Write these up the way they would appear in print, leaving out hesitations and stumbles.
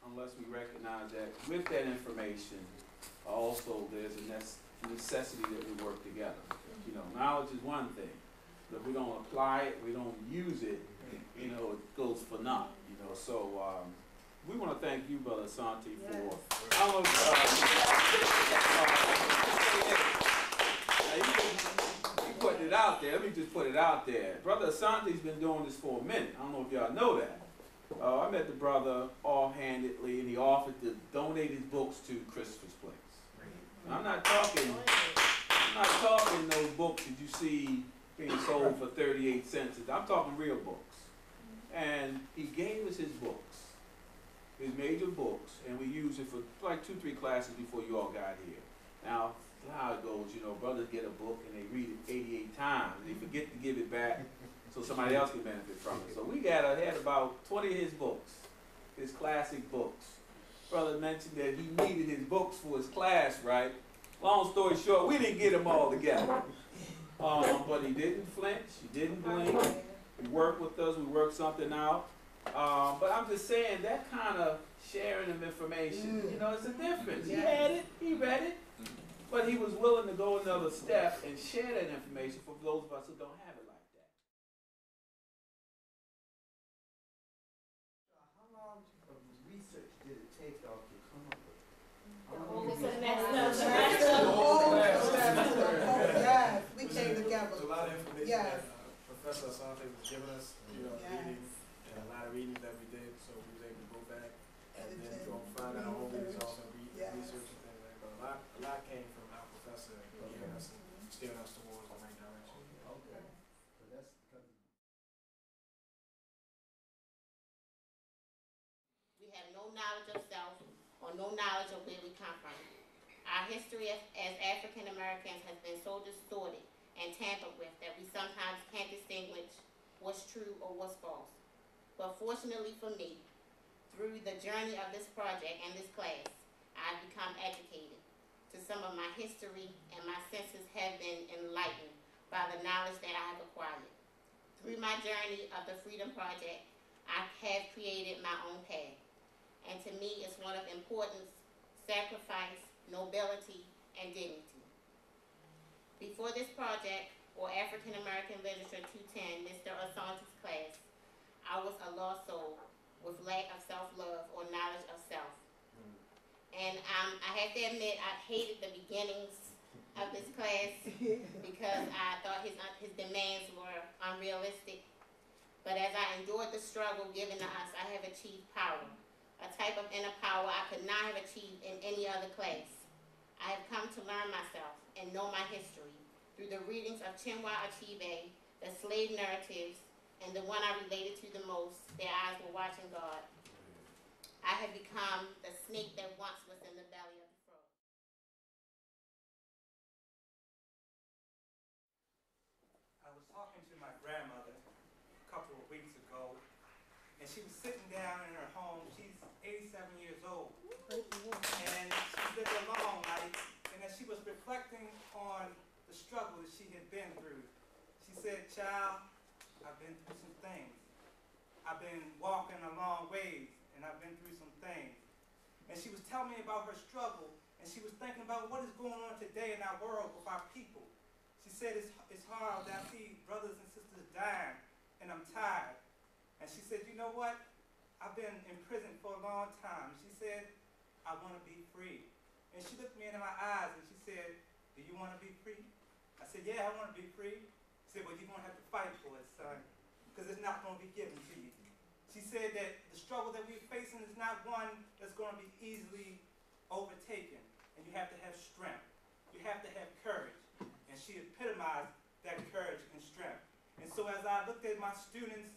unless we recognize that with that information, also there's a necessity that we work together. You know, knowledge is one thing, but if we don't apply it, we don't use it, you know, it goes for naught. You know, so we want to thank you, Brother Asante, for. I don't know, you putting it out there. Let me just put it out there. Brother Asante's been doing this for a minute. I don't know if y'all know that. I met the brother offhandedly, and he offered to donate his books to Christopher's Place. And I'm not talking those books that you see being sold for 38 cents. I'm talking real books. And he gave us his books, his major books, and we used it for like 2-3 classes before you all got here. Now, how it goes, you know, brothers get a book and they read it 88 times, and they forget to give it back so somebody else can benefit from it. So we had about 20 of his books, his classic books. Brother mentioned that he needed his books for his class, right? Long story short, we didn't get them all together. But he didn't flinch, he didn't blink. He worked with us, we worked something out. But I'm just saying, that kind of sharing of information, you know, it's a difference. He had it, he read it, but he was willing to go another step and share that information for those of us who don't have it like that. How long of research did it take to come up with it? Yes, we came together. There's a lot of information that Professor Asante was giving us, you know, reading, and a lot of reading that we did, so we was able to go back and then go find our own results and research and things like that. But a lot came from our professor giving us, steering us towards the right direction. Okay. So that's because we have no knowledge of self or no knowledge of where we come from. Our history as African Americans has been so distorted and tampered with that we sometimes can't distinguish what's true or what's false. But fortunately for me, through the journey of this project and this class, I've become educated to some of my history, and my senses have been enlightened by the knowledge that I have acquired. Through my journey of the Freedom Project, I have created my own path. And to me, it's one of importance, sacrifice, nobility, and dignity. Before this project, or African American Literature 210, Mr. Asante's class, I was a lost soul with lack of self-love or knowledge of self. And I have to admit, I hated the beginnings of this class because I thought his demands were unrealistic. But as I endured the struggle given to us, I have achieved power, a type of inner power I could not have achieved in any other class. I have come to learn myself and know my history through the readings of Chinua Achebe, the slave narratives, and the one I related to the most, Their Eyes Were Watching God. I have become the snake that once was in the belly of the frog. I was talking to my grandmother a couple of weeks ago, and she was sitting down in her home. She's 87 years old, and she's lived a long life, and as she was reflecting on the struggle that she had been through, she said, "Child, I've been through some things. I've been walking a long ways, and I've been through some things." And she was telling me about her struggle, and she was thinking about what is going on today in our world with our people. She said, it's hard that I see brothers and sisters dying, and I'm tired. And she said, you know what? I've been in prison for a long time. She said, I want to be free. And she looked me in my eyes, and she said, do you want to be free? I said, yeah, I want to be free. She said, well, you're going to have to fight for it, son, because it's not going to be given to you. She said that the struggle that we're facing is not one that's going to be easily overtaken, and you have to have strength. You have to have courage. And she epitomized that courage and strength. And so as I looked at my students,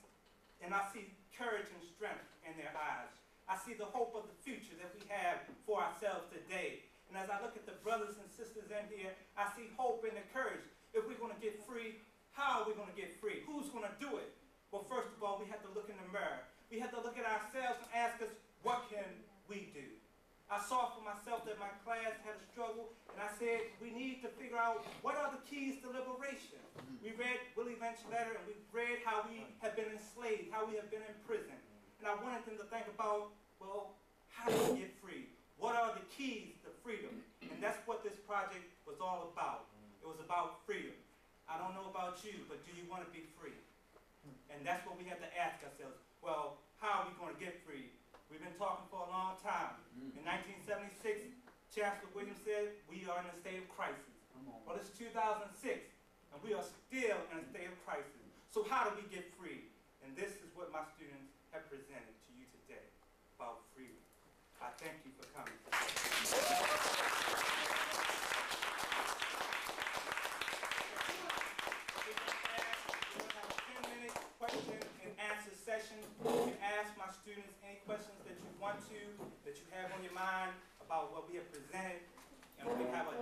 and I see courage and strength in their eyes, I see the hope of the future that we have for ourselves today. And as I look at the brothers and sisters in here, I see hope and the courage. If we're going to get free, how are we going to get free? Who's going to do it? Well, first of all, we have to look in the mirror. We have to look at ourselves and ask us, what can we do? I saw for myself that my class had a struggle, and I said, we need to figure out what are the keys to liberation. We read Willie Lynch's letter, and we read how we have been enslaved, how we have been in prison. And I wanted them to think about, well, How do we get free? What are the keys to freedom? And that's what this project was all about. It was about freedom. I don't know about you, but do you want to be free? And that's what we have to ask ourselves. Well, how are we going to get free? We've been talking for a long time. In 1976, Chancellor Williams said, we are in a state of crisis. Well, it's 2006, and we are still in a state of crisis. So how do we get free? And this is what my students have presented to you today about freedom. I thank you for coming. We will have a 10-minute question and answer session. You can ask my students any questions that you want to, that you have on your mind about what we have presented. And we have a